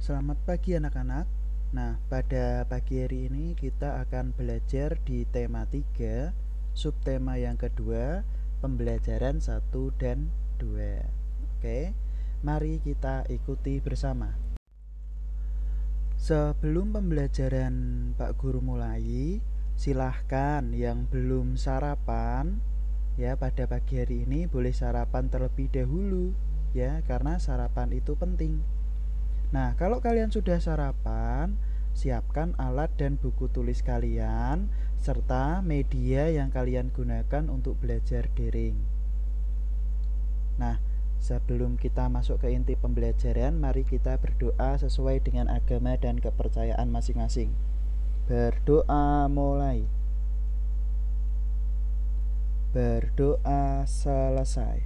Selamat pagi anak-anak. Nah, pada pagi hari ini kita akan belajar di tema 3, subtema yang kedua, pembelajaran 1 dan 2. Oke, mari kita ikuti bersama. Sebelum pembelajaran Pak Guru mulai, silahkan yang belum sarapan ya pada pagi hari ini boleh sarapan terlebih dahulu ya, karena sarapan itu penting. Nah, kalau kalian sudah sarapan, siapkan alat dan buku tulis kalian serta media yang kalian gunakan untuk belajar daring. Nah, sebelum kita masuk ke inti pembelajaran, mari kita berdoa sesuai dengan agama dan kepercayaan masing-masing. Berdoa mulai. Berdoa selesai.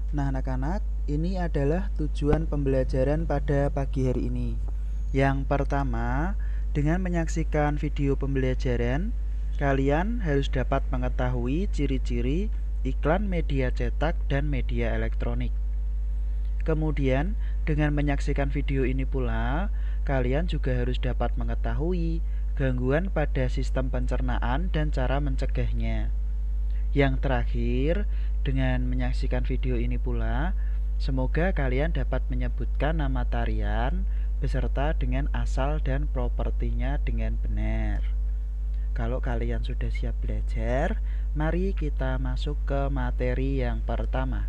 Nah, anak-anak, ini adalah tujuan pembelajaran pada pagi hari ini. Yang pertama, dengan menyaksikan video pembelajaran, kalian harus dapat mengetahui ciri-ciri iklan media cetak dan media elektronik. Kemudian, dengan menyaksikan video ini pula, kalian juga harus dapat mengetahui gangguan pada sistem pencernaan dan cara mencegahnya. Yang terakhir, dengan menyaksikan video ini pula, semoga kalian dapat menyebutkan nama tarian beserta dengan asal dan propertinya dengan benar. Kalau kalian sudah siap belajar, mari kita masuk ke materi yang pertama.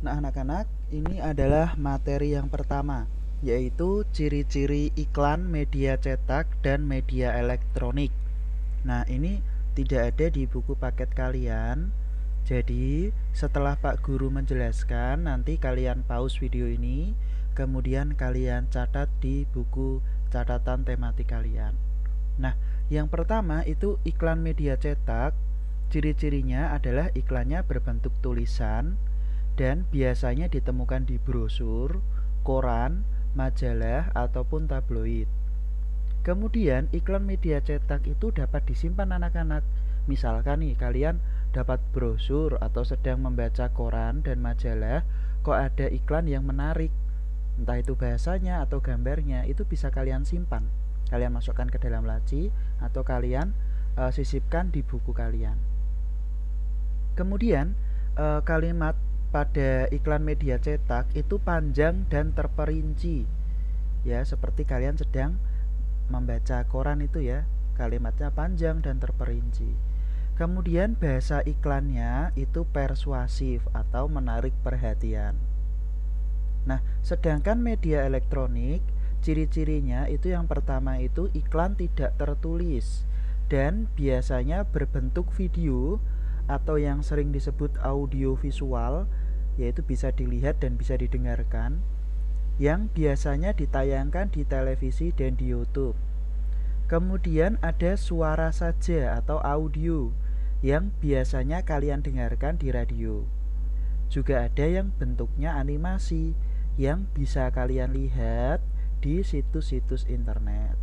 Nah, anak-anak, ini adalah materi yang pertama, yaitu ciri-ciri iklan media cetak dan media elektronik. Nah, ini tidak ada di buku paket kalian. Jadi, setelah Pak Guru menjelaskan, nanti kalian pause video ini, kemudian kalian catat di buku catatan tematik kalian. Nah, yang pertama itu iklan media cetak. Ciri-cirinya adalah iklannya berbentuk tulisan dan biasanya ditemukan di brosur, koran, majalah, ataupun tabloid. Kemudian iklan media cetak itu dapat disimpan anak-anak. Misalkan nih kalian dapat brosur atau sedang membaca koran dan majalah, kok ada iklan yang menarik, entah itu bahasanya atau gambarnya, itu bisa kalian simpan. Kalian masukkan ke dalam laci atau kalian sisipkan di buku kalian. Kemudian kalimat pada iklan media cetak itu panjang dan terperinci. Ya, seperti kalian sedang membaca koran itu ya, kalimatnya panjang dan terperinci. Kemudian bahasa iklannya itu persuasif atau menarik perhatian. Nah, sedangkan media elektronik, ciri-cirinya itu yang pertama itu iklan tidak tertulis dan biasanya berbentuk video atau yang sering disebut audio visual, yaitu bisa dilihat dan bisa didengarkan, yang biasanya ditayangkan di televisi dan di YouTube. Kemudian ada suara saja atau audio yang biasanya kalian dengarkan di radio. Juga ada yang bentuknya animasi yang bisa kalian lihat di situs-situs internet.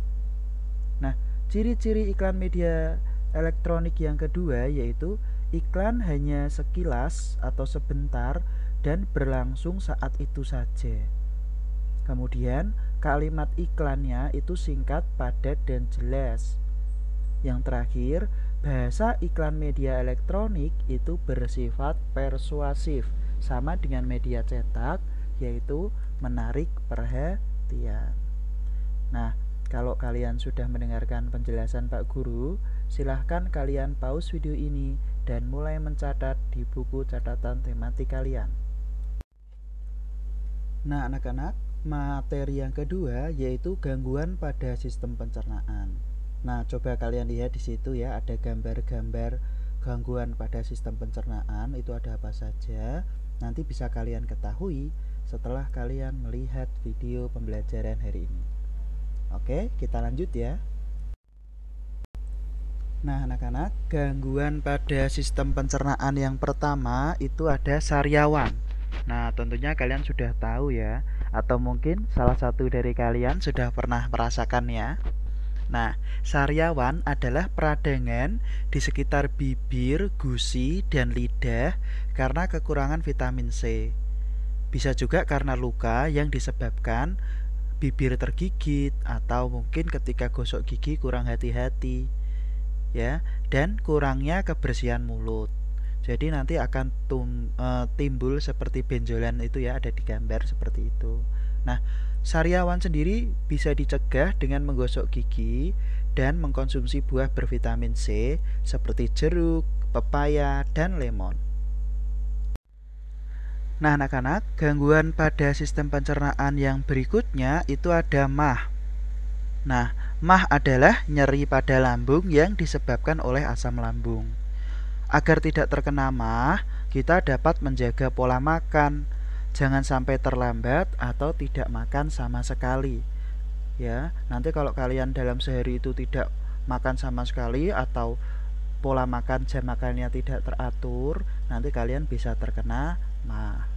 Nah, ciri-ciri iklan media elektronik yang kedua yaitu iklan hanya sekilas atau sebentar dan berlangsung saat itu saja. Kemudian kalimat iklannya itu singkat, padat, dan jelas. Yang terakhir, bahasa iklan media elektronik itu bersifat persuasif, sama dengan media cetak, yaitu menarik perhatian. Nah, kalau kalian sudah mendengarkan penjelasan Pak Guru, silahkan kalian pause video ini dan mulai mencatat di buku catatan tematik kalian. Nah, anak-anak, materi yang kedua yaitu gangguan pada sistem pencernaan. Nah, coba kalian lihat di situ ya, ada gambar-gambar gangguan pada sistem pencernaan, itu ada apa saja. Nanti bisa kalian ketahui setelah kalian melihat video pembelajaran hari ini. Oke, kita lanjut ya. Nah, anak-anak, gangguan pada sistem pencernaan yang pertama itu ada sariawan. Nah, tentunya kalian sudah tahu ya, atau mungkin salah satu dari kalian sudah pernah merasakannya. Nah, sariawan adalah peradangan di sekitar bibir, gusi, dan lidah karena kekurangan vitamin C. Bisa juga karena luka yang disebabkan bibir tergigit atau mungkin ketika gosok gigi kurang hati-hati ya, dan kurangnya kebersihan mulut. Jadi nanti akan timbul seperti benjolan itu ya, ada di gambar seperti itu. Nah, sariawan sendiri bisa dicegah dengan menggosok gigi dan mengkonsumsi buah bervitamin C seperti jeruk, pepaya, dan lemon. Nah, anak-anak, gangguan pada sistem pencernaan yang berikutnya itu ada MAH. Nah, MAH adalah nyeri pada lambung yang disebabkan oleh asam lambung. Agar tidak terkena MAH, kita dapat menjaga pola makan. Jangan sampai terlambat atau tidak makan sama sekali. Ya, nanti kalau kalian dalam sehari itu tidak makan sama sekali atau pola makan jam makannya tidak teratur, nanti kalian bisa terkena MAH.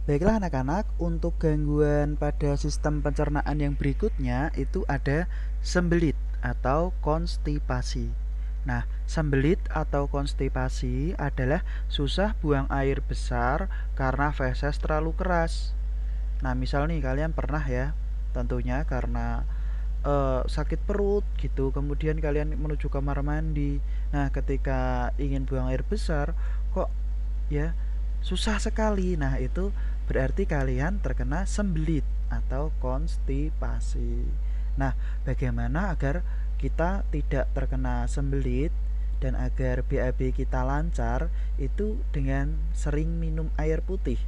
Baiklah anak-anak, untuk gangguan pada sistem pencernaan yang berikutnya itu ada sembelit atau konstipasi. Nah, sembelit atau konstipasi adalah susah buang air besar karena feses terlalu keras. Nah, misal nih kalian pernah ya, tentunya karena sakit perut gitu, kemudian kalian menuju kamar mandi. Nah, ketika ingin buang air besar, kok ya susah sekali. Nah, itu berarti kalian terkena sembelit atau konstipasi. Nah, bagaimana agar kita tidak terkena sembelit dan agar BAB kita lancar? Itu dengan sering minum air putih,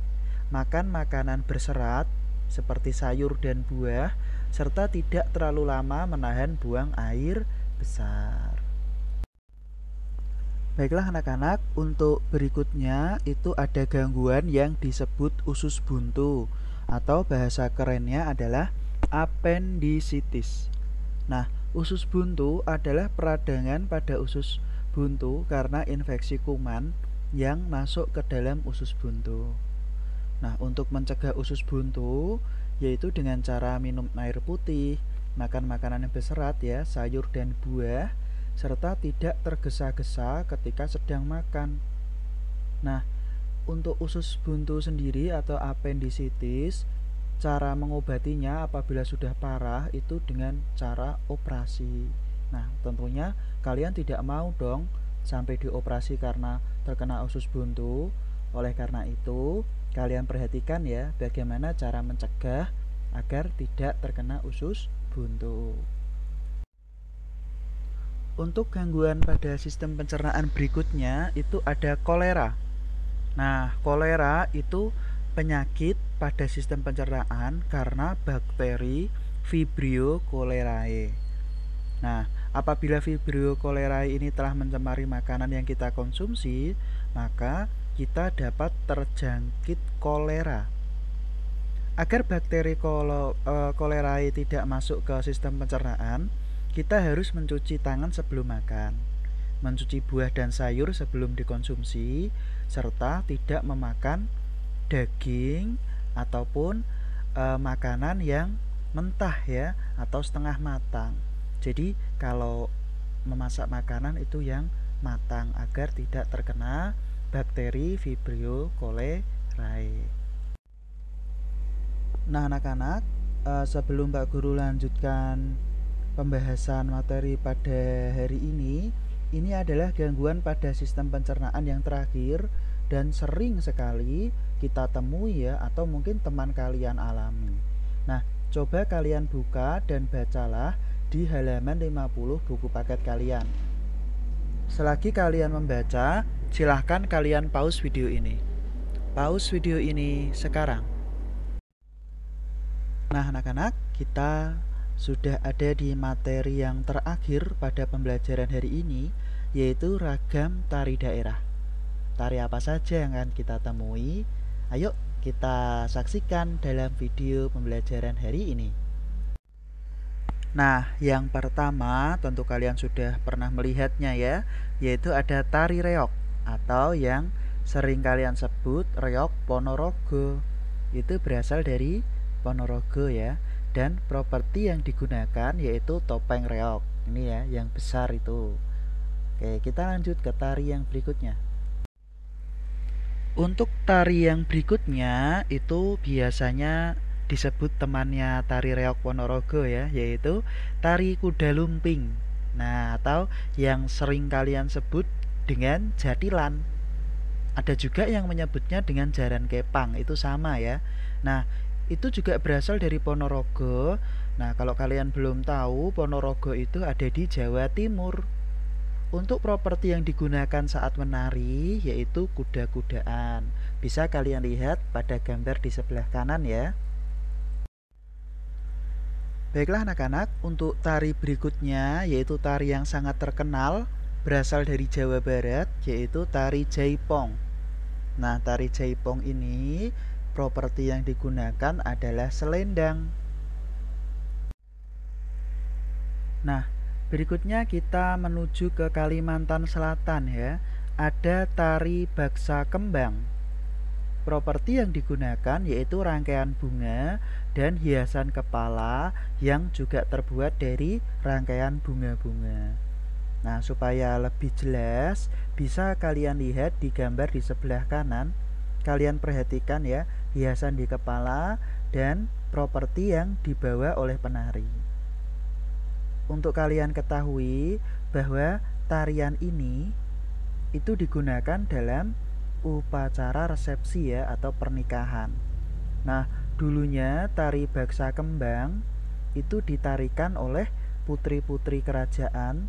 makan makanan berserat seperti sayur dan buah, serta tidak terlalu lama menahan buang air besar. Baiklah anak-anak, untuk berikutnya itu ada gangguan yang disebut usus buntu atau bahasa kerennya adalah apendisitis. Nah, usus buntu adalah peradangan pada usus buntu karena infeksi kuman yang masuk ke dalam usus buntu. Nah, untuk mencegah usus buntu yaitu dengan cara minum air putih, makan makanan yang berserat ya, sayur dan buah, serta tidak tergesa-gesa ketika sedang makan. Nah, untuk usus buntu sendiri atau apendisitis, cara mengobatinya apabila sudah parah itu dengan cara operasi. Nah, tentunya kalian tidak mau dong sampai dioperasi karena terkena usus buntu. Oleh karena itu, kalian perhatikan ya bagaimana cara mencegah agar tidak terkena usus buntu. Untuk gangguan pada sistem pencernaan berikutnya itu ada kolera. Nah, kolera itu penyakit pada sistem pencernaan karena bakteri Vibrio cholerae. Nah, apabila Vibrio cholerae ini telah mencemari makanan yang kita konsumsi, maka kita dapat terjangkit kolera. Agar bakteri cholerae tidak masuk ke sistem pencernaan, kita harus mencuci tangan sebelum makan, mencuci buah dan sayur sebelum dikonsumsi, serta tidak memakan daging ataupun makanan yang mentah ya atau setengah matang. Jadi kalau memasak makanan itu yang matang agar tidak terkena bakteri Vibrio cholerae. Nah anak-anak, sebelum Pak Guru lanjutkan pembahasan materi pada hari ini adalah gangguan pada sistem pencernaan yang terakhir dan sering sekali kita temui ya, atau mungkin teman kalian alami. Nah, coba kalian buka dan bacalah di halaman 50 buku paket kalian. Selagi kalian membaca, silahkan kalian pause video ini. Pause video ini sekarang. Nah anak-anak, kita sudah ada di materi yang terakhir pada pembelajaran hari ini, yaitu ragam tari daerah. Tari apa saja yang akan kita temui? Ayo kita saksikan dalam video pembelajaran hari ini. Nah, yang pertama tentu kalian sudah pernah melihatnya ya, yaitu ada tari reog atau yang sering kalian sebut reog Ponorogo. Itu berasal dari Ponorogo ya, dan properti yang digunakan yaitu topeng reog. Ini ya, yang besar itu. Oke, kita lanjut ke tari yang berikutnya. Untuk tari yang berikutnya itu biasanya disebut temannya tari reog Ponorogo ya, yaitu tari kuda lumping. Nah, atau yang sering kalian sebut dengan jatilan. Ada juga yang menyebutnya dengan jaran kepang, itu sama ya. Nah, itu juga berasal dari Ponorogo. Nah, kalau kalian belum tahu, Ponorogo itu ada di Jawa Timur. Untuk properti yang digunakan saat menari yaitu kuda-kudaan. Bisa kalian lihat pada gambar di sebelah kanan ya. Baiklah anak-anak, untuk tari berikutnya yaitu tari yang sangat terkenal berasal dari Jawa Barat, yaitu tari Jaipong. Nah, tari Jaipong ini properti yang digunakan adalah selendang. Nah, berikutnya kita menuju ke Kalimantan Selatan ya. Ada tari baksa kembang. Properti yang digunakan yaitu rangkaian bunga dan hiasan kepala yang juga terbuat dari rangkaian bunga-bunga. Nah, supaya lebih jelas, bisa kalian lihat di gambar di sebelah kanan. Kalian perhatikan ya, hiasan di kepala dan properti yang dibawa oleh penari. Untuk kalian ketahui bahwa tarian ini itu digunakan dalam upacara resepsi ya atau pernikahan. Nah, dulunya tari baksa kembang itu ditarikan oleh putri-putri kerajaan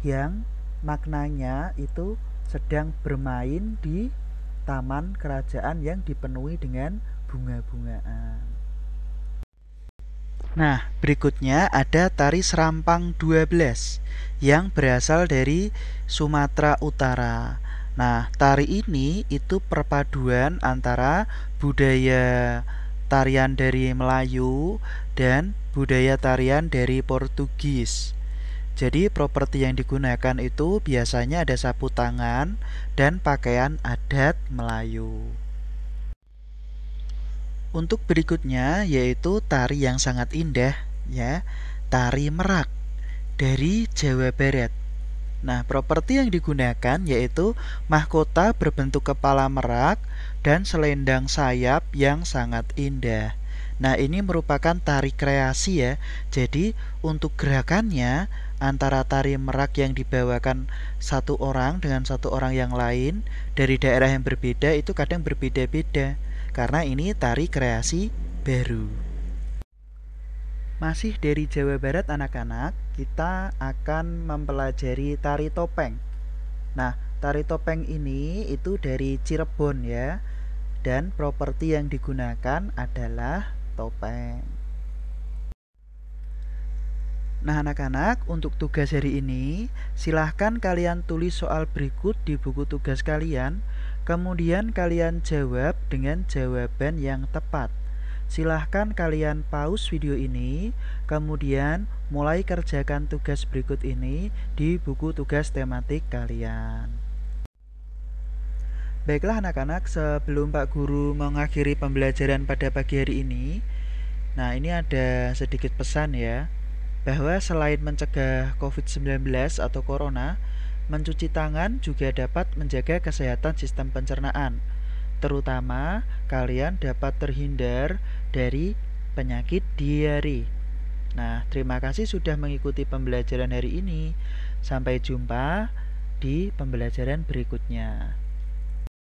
yang maknanya itu sedang bermain di taman kerajaan yang dipenuhi dengan bunga-bungaan. Nah, berikutnya ada tari Serampang 12 yang berasal dari Sumatera Utara. Nah, tari ini itu perpaduan antara budaya tarian dari Melayu dan budaya tarian dari Portugis. Jadi properti yang digunakan itu biasanya ada sapu tangan dan pakaian adat Melayu. Untuk berikutnya yaitu tari yang sangat indah ya, tari merak dari Jawa Barat. Nah, properti yang digunakan yaitu mahkota berbentuk kepala merak dan selendang sayap yang sangat indah. Nah, ini merupakan tari kreasi ya. Jadi, untuk gerakannya antara tari merak yang dibawakan satu orang dengan satu orang yang lain dari daerah yang berbeda itu kadang berbeda-beda. Karena ini tari kreasi baru. Masih dari Jawa Barat anak-anak, kita akan mempelajari tari topeng. Nah, tari topeng ini itu dari Cirebon ya. Dan properti yang digunakan adalah topeng. Nah anak-anak, untuk tugas hari ini silahkan kalian tulis soal berikut di buku tugas kalian. Kemudian kalian jawab dengan jawaban yang tepat. Silahkan kalian pause video ini, kemudian mulai kerjakan tugas berikut ini di buku tugas tematik kalian. Baiklah anak-anak, sebelum Pak Guru mengakhiri pembelajaran pada pagi hari ini, nah ini ada sedikit pesan ya, bahwa selain mencegah COVID-19 atau Corona, mencuci tangan juga dapat menjaga kesehatan sistem pencernaan. Terutama kalian dapat terhindar dari penyakit diare. Nah, terima kasih sudah mengikuti pembelajaran hari ini. Sampai jumpa di pembelajaran berikutnya.